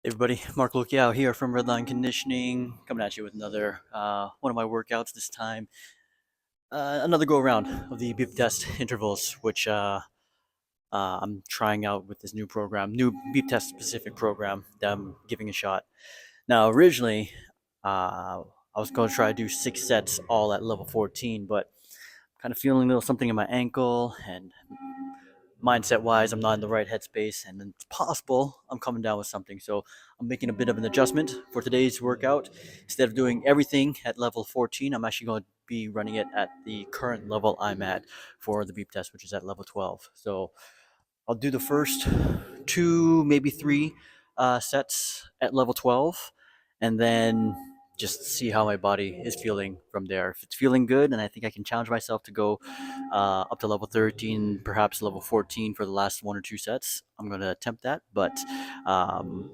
Everybody, Mark Lukiow here from Redline Conditioning, coming at you with another one of my workouts. This time, another go around of the beep test intervals, which I'm trying out with this new program, new beep test specific program that I'm giving a shot. Now, originally, I was going to try to do 6 sets all at level 14, but kind of feeling a little something in my ankle and mindset wise, I'm not in the right headspace, and it's possible I'm coming down with something. So I'm making a bit of an adjustment for today's workout. Instead of doing everything at level 14, I'm actually going to be running it at the current level I'm at for the beep test, which is at level 12. So I'll do the first two, maybe three sets at level 12, and then just see how my body is feeling from there. If it's feeling good, and I think I can challenge myself to go up to level 13, perhaps level 14 for the last 1 or 2 sets, I'm going to attempt that. But um,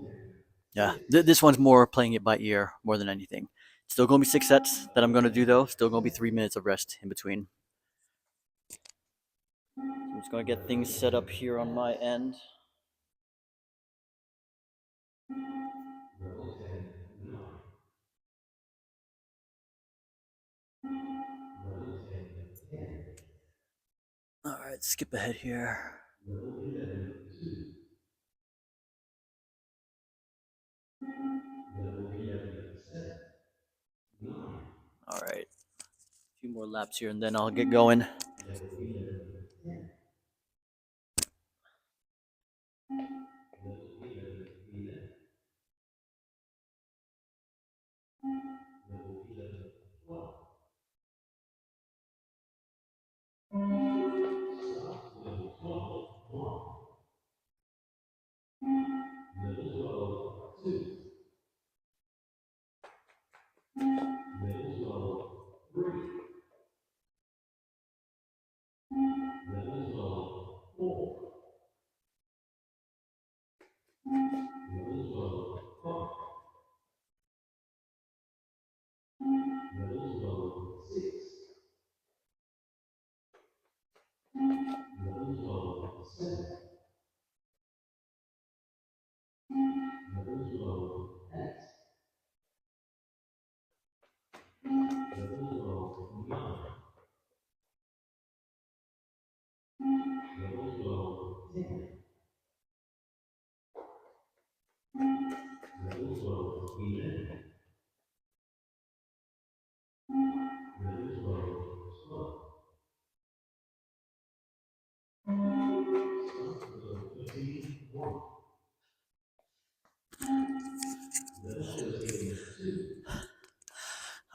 yeah, this one's more playing it by ear more than anything. Still going to be 6 sets that I'm going to do, though. Still going to be 3 minutes of rest in between. I'm just going to get things set up here on my end. All right, skip ahead here. All right, a few more laps here, and then I'll get going.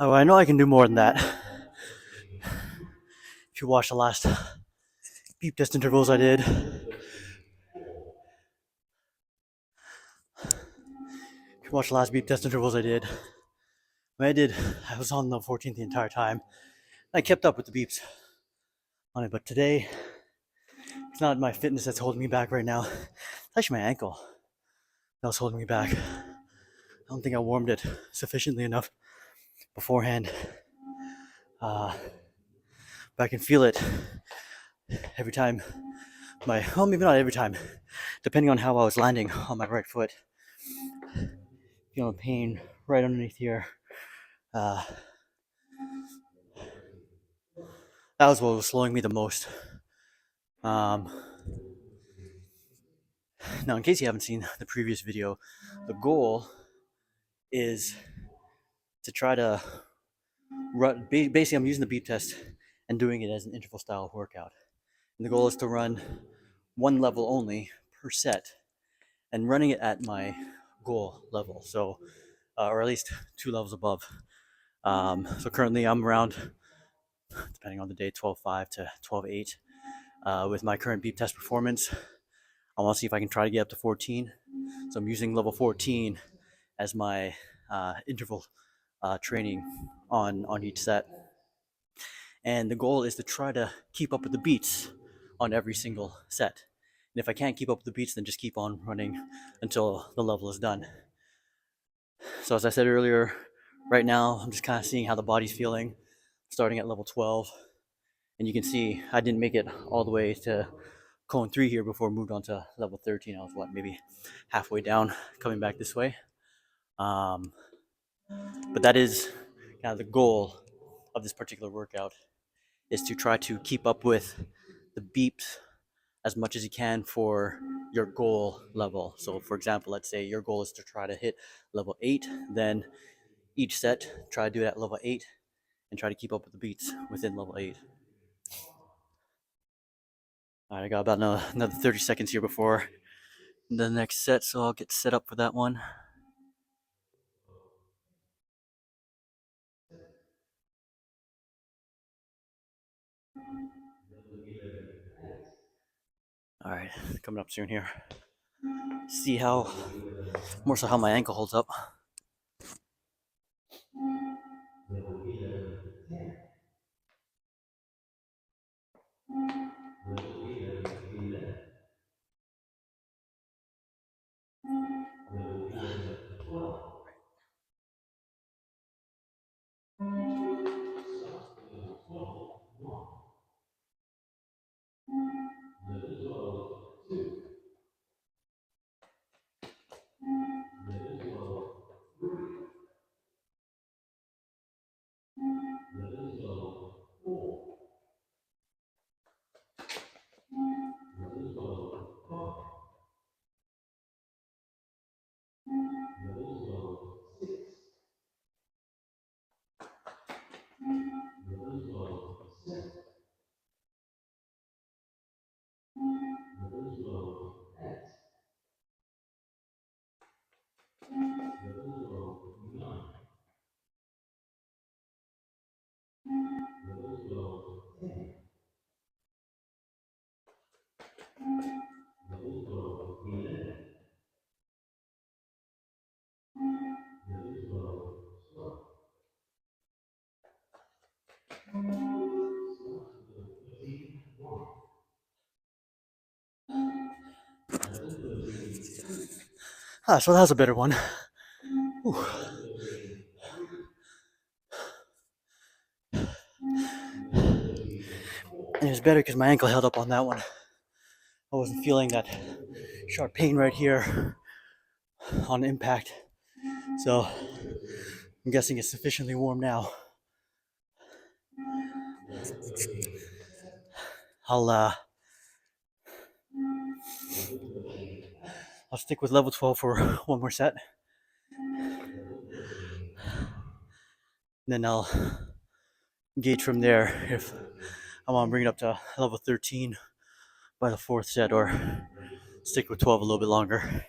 Oh, I know I can do more than that. If you watch the last beep test intervals I did, when I was on the 14th the entire time. I kept up with the beeps on it, but today it's not my fitness that's holding me back right now. It's actually my ankle that was holding me back. I don't think I warmed it sufficiently enough beforehand. Uh, but I can feel it every time. Well, maybe not every time, depending on how I was landing on my right foot. Feeling pain right underneath here. Uh, that was what was slowing me the most. Um, Now, in case you haven't seen the previous video, the goal is to try to run. Basically, I'm using the beep test and doing it as an interval style workout. And the goal is to run one level only per set and running it at my goal level. So, or at least 2 levels above. So currently I'm around, depending on the day, 12.5 to 12.8 with my current beep test performance. I want to see if I can try to get up to 14. So I'm using level 14 as my interval training on each set. And the goal is to try to keep up with the beats on every single set. And if I can't keep up with the beats, then just keep on running until the level is done. So as I said earlier, right now I'm just kind of seeing how the body's feeling, starting at level 12. And you can see I didn't make it all the way to cone 3 here before I moved on to level 13. I was what, maybe halfway down coming back this way. Um, but that is kind of the goal of this particular workout, is to try to keep up with the beeps as much as you can for your goal level. So, for example, let's say your goal is to try to hit level 8, then each set try to do it at level 8 and try to keep up with the beats within level 8. All right, I got about another 30 seconds here before the next set, so I'll get set up for that one. All right, coming up soon here. See how, more so how my ankle holds up. So that was a better one. Whew. And it was better because my ankle held up on that one. I wasn't feeling that sharp pain right here on impact. So I'm guessing it's sufficiently warm now. I'll uh, I'll stick with level 12 for one more set. Then I'll gauge from there if I want to bring it up to level 13 by the fourth set, or stick with 12 a little bit longer.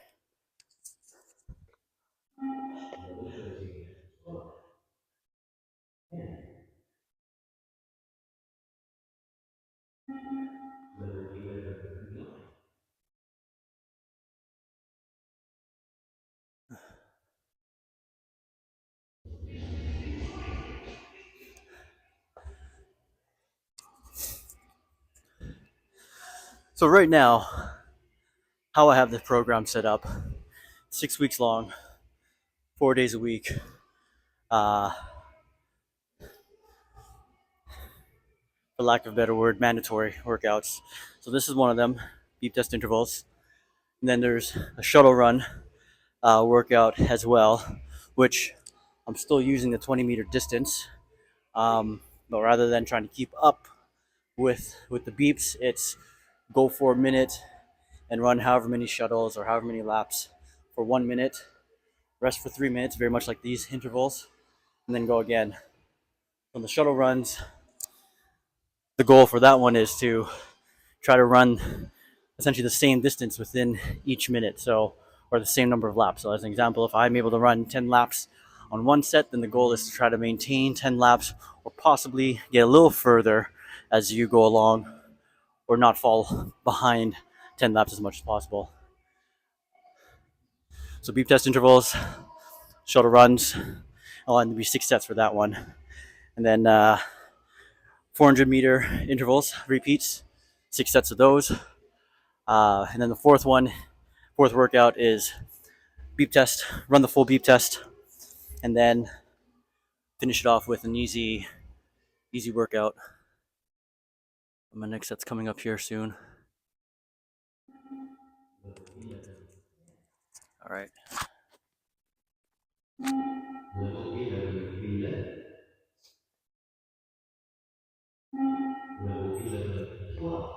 So right now, how I have the program set up, 6 weeks long, 4 days a week. Uh, for lack of a better word, mandatory workouts. So this is one of them, beep test intervals. And then there's a shuttle run workout as well, which I'm still using the 20-meter distance. But rather than trying to keep up with the beeps, it's go for a minute and run however many shuttles or however many laps for 1 minute, rest for 3 minutes, very much like these intervals, and then go again. On the shuttle runs, the goal for that one is to try to run essentially the same distance within each minute, so, or the same number of laps. So as an example, if I'm able to run 10 laps on one set, then the goal is to try to maintain 10 laps or possibly get a little further as you go along, or not fall behind 10 laps as much as possible. So beep test intervals, shuttle runs. I'll end to be 6 sets for that one. And then 400-meter intervals, repeats, 6 sets of those. And then the fourth workout is beep test, run the full beep test, and then finish it off with an easy workout. My next set's coming up here soon. All right. Level 11 11. Level 11 12.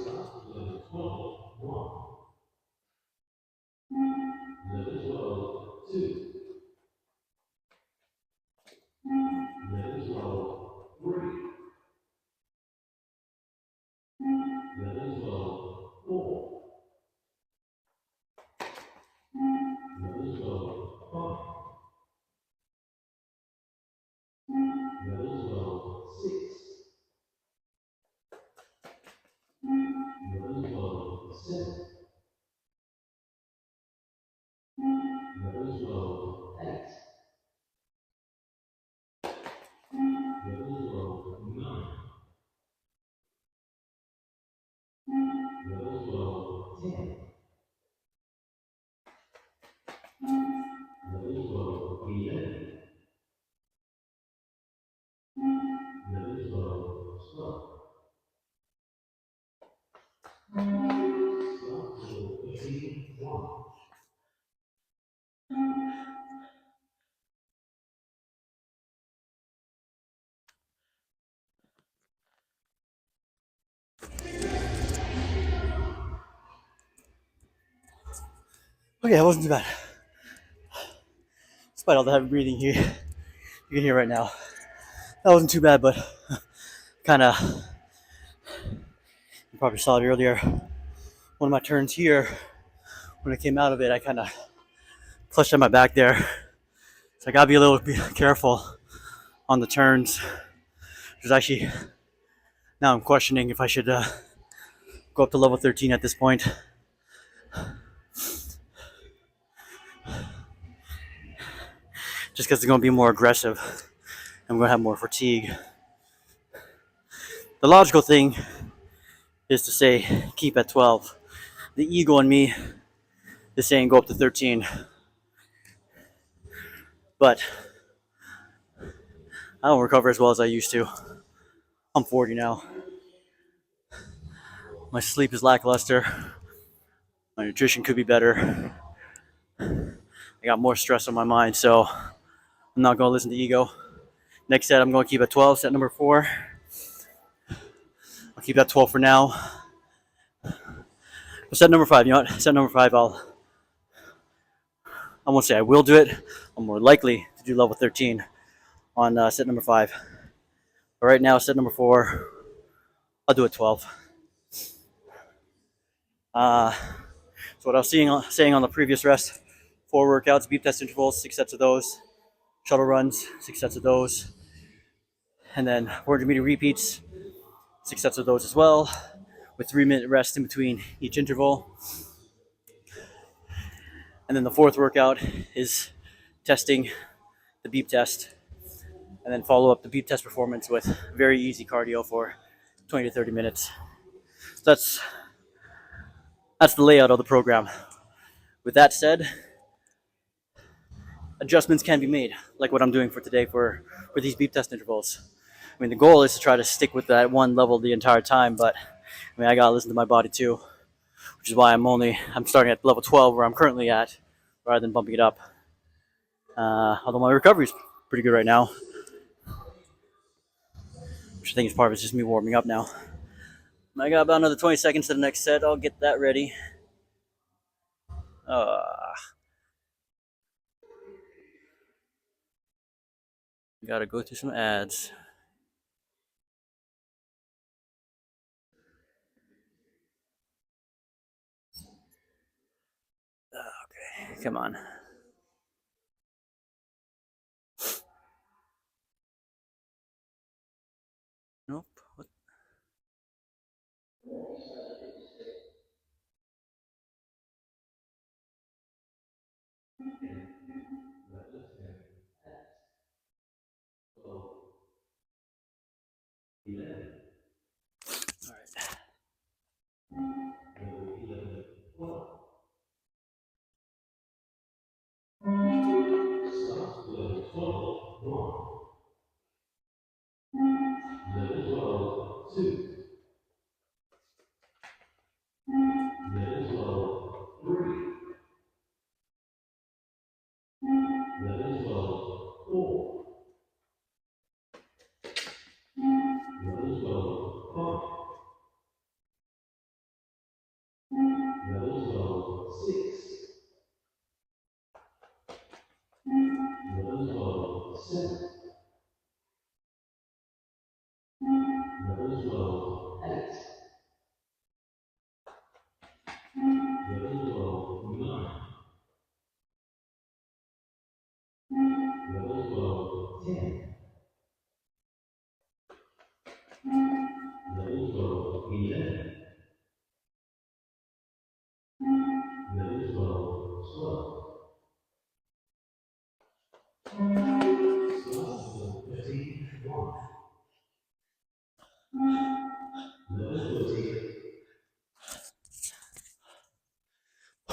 Stop level 12 1. Level 12 2. Level 12 3. Level 12 4. Level 12 5. Level 12 6. Level 12 7. Level 12 8. Level 12 9. Level 12 10. Level 12 11. Level 12 12. Stop level 13 1. Okay, that wasn't too bad. Despite all the heavy breathing here, you can hear right now. That wasn't too bad, but kind of, you probably saw it earlier. One of my turns here, when I came out of it, I kind of clutched at my back there. So I gotta be a little bit careful on the turns. There's actually, now I'm questioning if I should go up to level 13 at this point. Just because it's gonna be more aggressive. I'm gonna have more fatigue. The logical thing is to say keep at 12. The ego in me is saying go up to 13. But I don't recover as well as I used to. I'm 40 now. My sleep is lackluster. My nutrition could be better. I got more stress on my mind, so I'm not going to listen to ego. Next set, I'm going to keep at 12, set number 4. I'll keep that 12 for now. But set number 5, you know what? Set number 5, I won't say I will do it. I'm more likely to do level 13 on set number 5. But right now, set number 4, I'll do it 12. Uh, so what I was saying on the previous rest, 4 workouts, beep test intervals, 6 sets of those, shuttle runs, 6 sets of those, and then 400 meter repeats, 6 sets of those as well, with 3-minute rest in between each interval. And then the 4th workout is testing the beep test, and then follow up the beep test performance with very easy cardio for 20 to 30 minutes. So that's the layout of the program. With that said, adjustments can be made, like what I'm doing for today for these beep test intervals. I mean, the goal is to try to stick with that one level the entire time, but I mean, I gotta listen to my body too, which is why I'm starting at level 12 where I'm currently at, rather than bumping it up. Although my recovery is pretty good right now, which I think is part of it's just me warming up now. I got about another 20 seconds to the next set. I'll get that ready. Gotta go through some ads. Okay, come on. Nope. What? All right.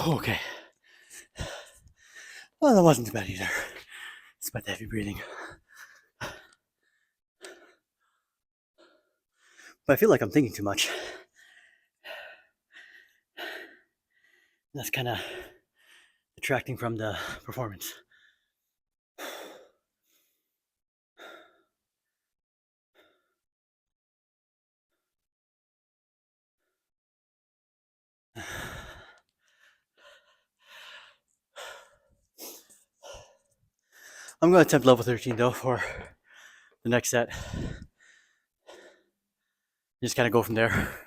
Okay. Well, that wasn't too bad either. Despite the heavy breathing. But I feel like I'm thinking too much. That's kind of detracting from the performance. I'm going to attempt level 13 though for the next set. Just kind of go from there.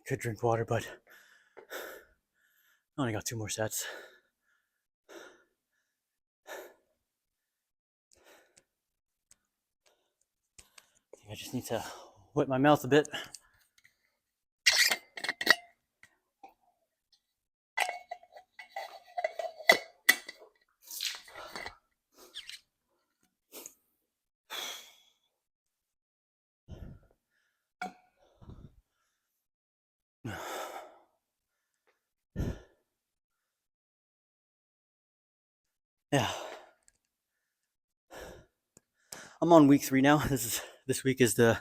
Could drink water, but I only got 2 more sets. I just need to wet my mouth a bit. Yeah. I'm on week 3 now. This week is the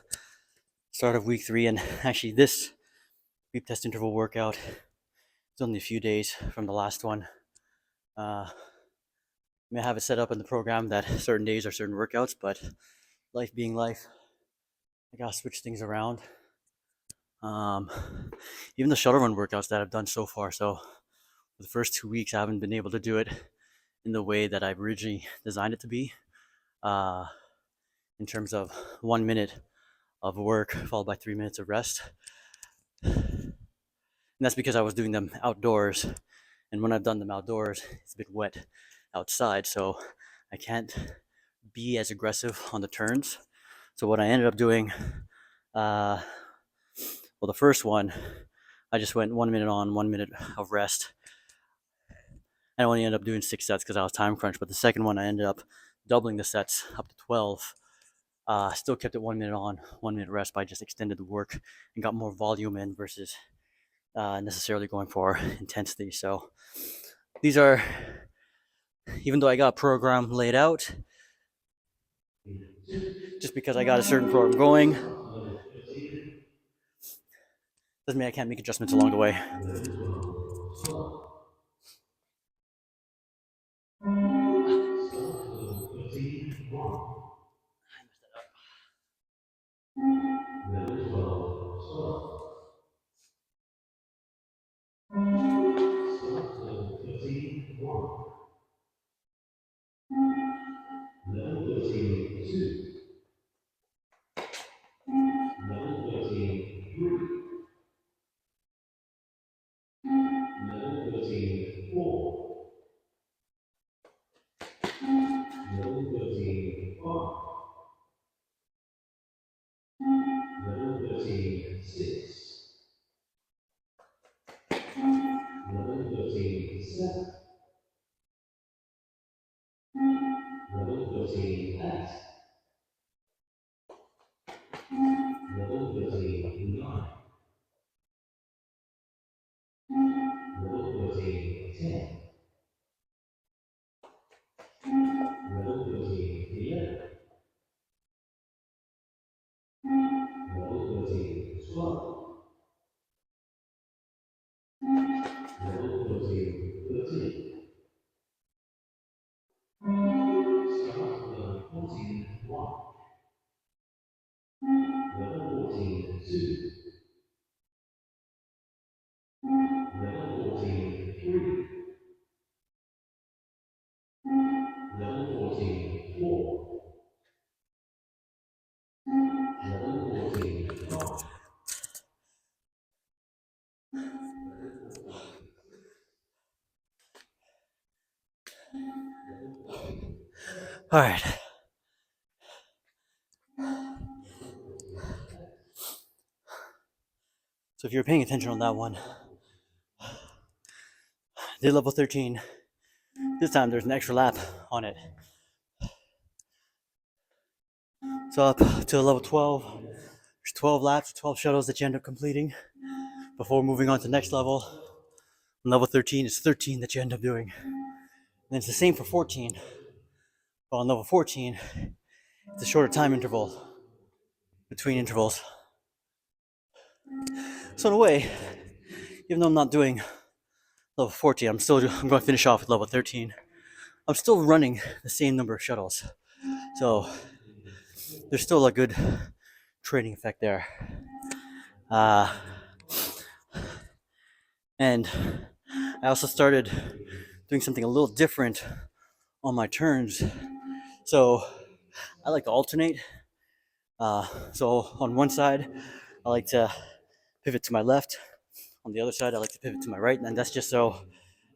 start of week 3, and actually this beep test interval workout is only a few days from the last one. I may have it set up in the program that certain days are certain workouts, but life being life, I gotta switch things around. Um, Even the shuttle run workouts that I've done so far. So for the first 2 weeks, I haven't been able to do it in the way that I originally designed it to be. Uh, in terms of 1 minute of work followed by 3 minutes of rest. And that's because I was doing them outdoors. And when I've done them outdoors, it's a bit wet outside. So I can't be as aggressive on the turns. So what I ended up doing, well, the first one, I just went 1 minute on, 1 minute of rest. I only ended up doing 6 sets because I was time crunched. But the second one, I ended up doubling the sets up to 12. Still kept it 1 minute on, 1 minute rest, but I just extended the work and got more volume in versus necessarily going for intensity. So these are, even though I got a program laid out, just because I got a certain program going, doesn't mean I can't make adjustments along the way. Level 12. Start level 13. 1. Level 12. 12. Start level 13. 1. Level 13. 2. Level 13. 3. Level 13. 4. Level 13. 5. Level 13. 6. Level 13. 7. Level 13. 8. Level 13. 9. Level 13. 10. Level 13. 11. Level 13. 12. Level 13. 13. Start level 14. 1. Level 14. 2. Level 14. 3. Level 14. 4. Level 14. 5. Level 14. 6. Level 14. 7. All right. Level 14. 8. So if you're paying attention on that one, did level 13. This time there's an extra lap on it. So up to level 12, There's 12 laps, 12 shuttles that you end up completing before moving on to the next level. On level 13, it's 13 that you end up doing. And it's the same for 14. But on level 14, it's a shorter time interval between intervals. So in a way, even though I'm not doing level 14, I'm going to finish off with level 13. I'm still running the same number of shuttles. So there's still a good training effect there. Uh, and I also started doing something a little different on my turns. So I like to alternate. So on one side, I like to pivot to my left. On the other side, I like to pivot to my right. And that's just so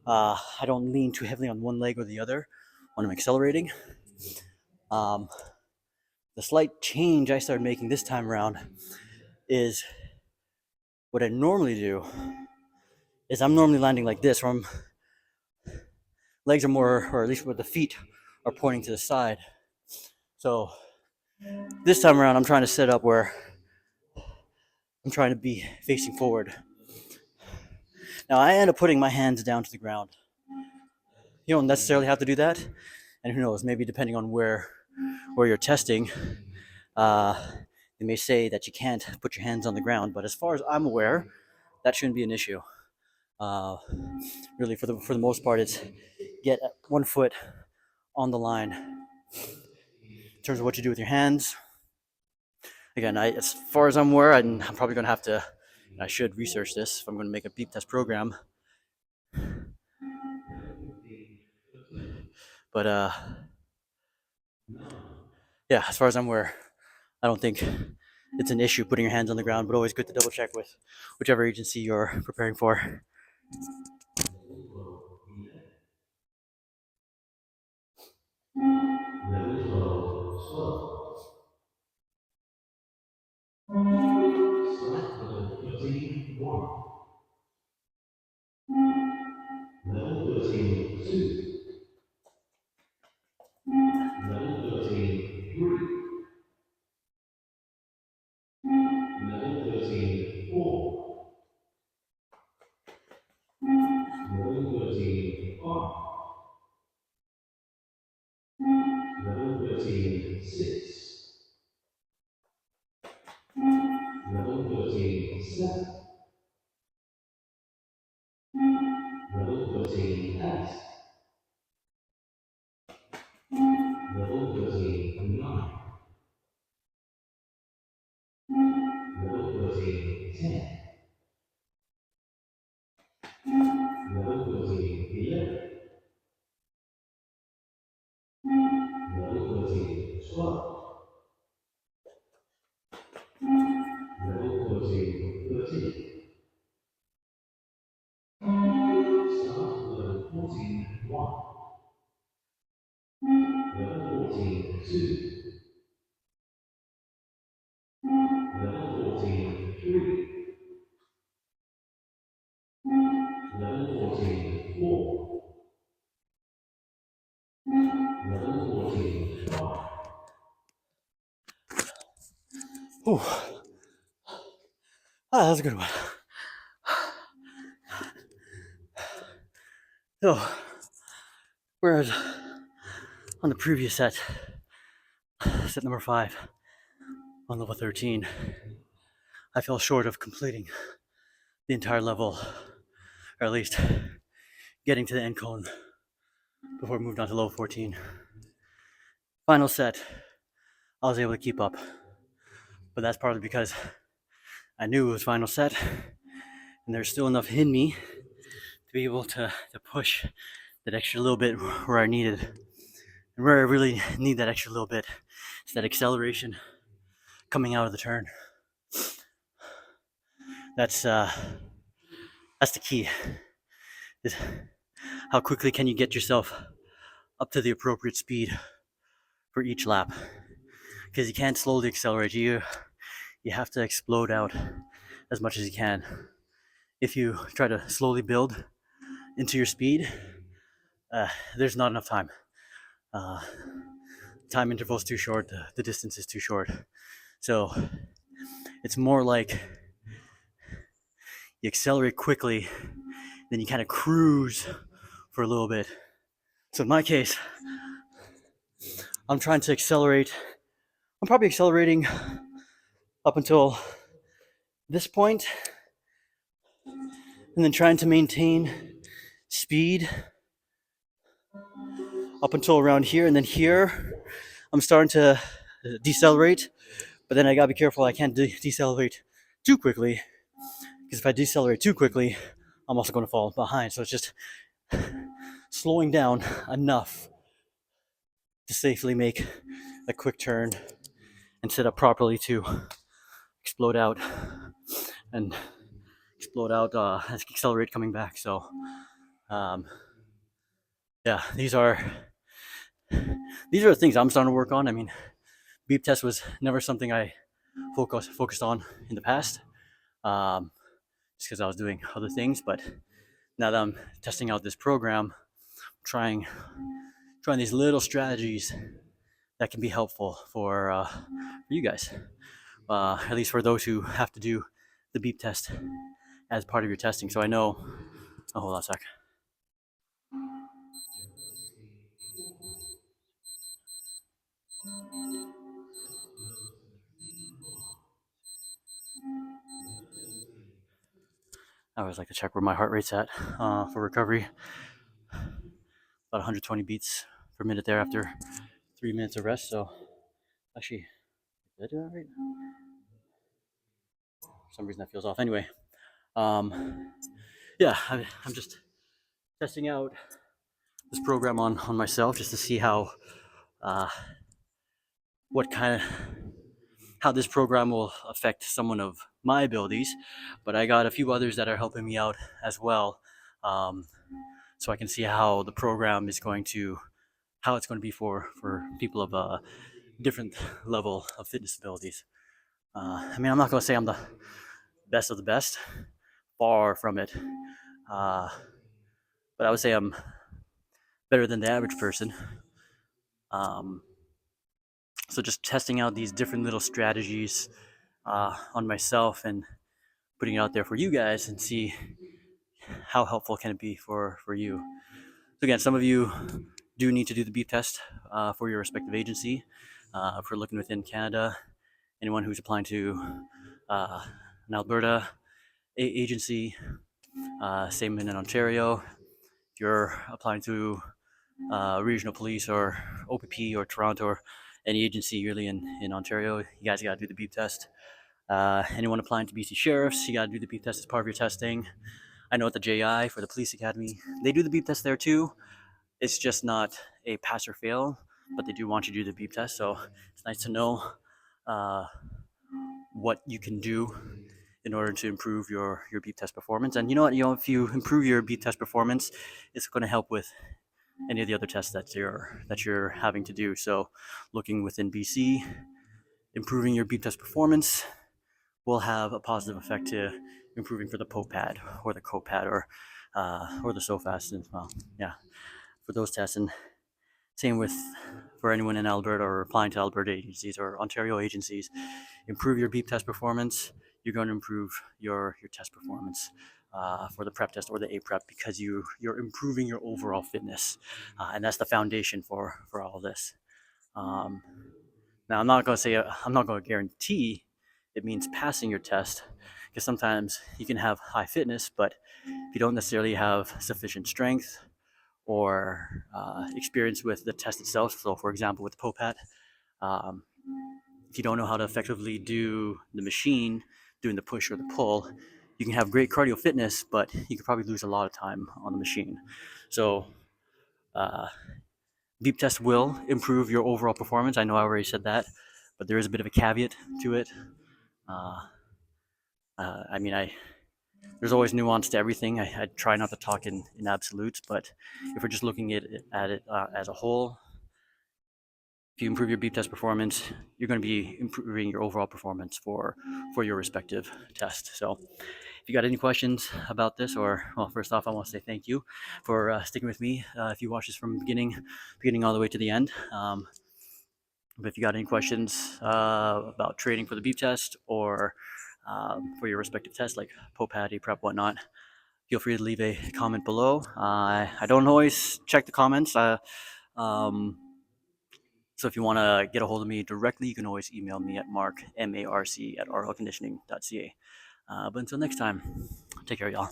I don't lean too heavily on one leg or the other when I'm accelerating. Um, the slight change I started making this time around is what I normally do is I'm normally landing like this, where legs are more, or at least where the feet are pointing to the side. So this time around, I'm trying to set up where I'm trying to be facing forward. Now I end up putting my hands down to the ground. You don't necessarily have to do that, and who knows? Maybe depending on where you're testing, they may say that you can't put your hands on the ground. But as far as I'm aware, that shouldn't be an issue. Uh, Really, for the most part, it's get one foot on the line. In terms of what you do with your hands, again, as far as I'm aware, I'm probably going to have to. I should research this if I'm going to make a beep test program. But yeah, as far as I'm aware, I don't think it's an issue putting your hands on the ground. But always good to double check with whichever agency you're preparing for. Level 12. Start level 13, 1. Level 13, 2. Level 13, 3. Level 13, 4. Level 13, 5. Level 13, 6. Level 13, 7. Level 13, 8. Level 13, 9. Level 13, 10. Level 13, 11. Level 13, 12. Level 13, 13. Start level 14, 1. Level 14, 2. Level 14, 3. Level 14, 4. Level 14, 5. Whew. Ah, that was a good one. So, whereas on the previous set number 5, on level 13, I fell short of completing the entire level, or at least getting to the end cone before we moved on to level 14. Final set, I was able to keep up, but that's partly because I knew it was final set, and there's still enough in me to be able to push that extra little bit where I needed. And where I really need that extra little bit is that acceleration coming out of the turn. That's the key. Is how quickly can you get yourself up to the appropriate speed for each lap? Because you can't slowly accelerate. You have to explode out as much as you can. If you try to slowly build into your speed, there's not enough time. Uh, Time interval is too short. The distance is too short. So It's more like you accelerate quickly, then you kind of cruise for a little bit. So in my case, I'm trying to accelerate. I'm probably accelerating up until this point, and then trying to maintain speed up until around here, and then here I'm starting to decelerate. But then I gotta be careful. I can't decelerate too quickly, because if I decelerate too quickly, I'm also going to fall behind. So it's just slowing down enough to safely make a quick turn and set up properly to explode out and accelerate coming back. So um, yeah, these are the things I'm starting to work on. I mean, beep test was never something I focused on in the past, um, just because I was doing other things. But now that I'm testing out this program, trying these little strategies that can be helpful for you guys, at least for those who have to do the beep test as part of your testing. So I know. Oh, hold on a sec. I always like to check where my heart rate's at for recovery. About 120 beats per minute there after 3 minutes of rest. So actually, did I do that right? For some reason that feels off. Anyway, yeah, I'm just testing out this program on myself just to see uh, what kind of how this program will affect someone of my abilities. But I got a few others that are helping me out as well, um, so I can see how the program is going to how it's going to be for people of a different level of fitness abilities. I mean, I'm not going to say I'm the best of the best, far from it, uh, but I would say I'm better than the average person. Um, so just testing out these different little strategies on myself and putting it out there for you guys and see how helpful can it be for you. So again, some of you do need to do the beep test for your respective agency. If we're looking within Canada, anyone who's applying to an Alberta agency, same in Ontario. If you're applying to regional police or OPP or Toronto or any agency really in Ontario, you guys got to do the beep test. Anyone applying to BC Sheriffs, you got to do the beep test as part of your testing. I know at the JI for the Police Academy, they do the beep test there too. It's just not a pass or fail, but they do want you to do the beep test. So it's nice to know uh, what you can do in order to improve your beep test performance. And you know what? If you improve your beep test performance, it's going to help with any of the other tests that you're having to do. So looking within BC, improving your beep test performance will have a positive effect to improving for the POPAD or the COPAD or the SOFAST as well. Yeah, for those tests. And same with for anyone in Alberta or applying to Alberta agencies or Ontario agencies. Improve your beep test performance. You're going to improve your test performance for the prep test or the A prep because you're improving your overall fitness, and that's the foundation for all of this. Um, Now, I'm not going to guarantee it means passing your test because sometimes you can have high fitness, but if you don't necessarily have sufficient strength or experience with the test itself, so for example, with POPAT, um, if you don't know how to effectively do the machine, doing the push or the pull, you can have great cardio fitness, but you could probably lose a lot of time on the machine. So, uh, beep test will improve your overall performance. I know I already said that, but there is a bit of a caveat to it. Uh, I mean, there's always nuance to everything. I try not to talk in absolutes, but if we're just looking at it as a whole, if you improve your beep test performance, you're going to be improving your overall performance for your respective test. So, if you got any questions about this, or well, first off, I want to say thank you for sticking with me. If you watch this from beginning all the way to the end, But if you got any questions about training for the beep test or for your respective tests like POPATI, prep, whatnot, feel free to leave a comment below. I don't always check the comments. Um, so if you want to get a hold of me directly, you can always email me at marc@rlconditioning.ca. But until next time, take care, y'all.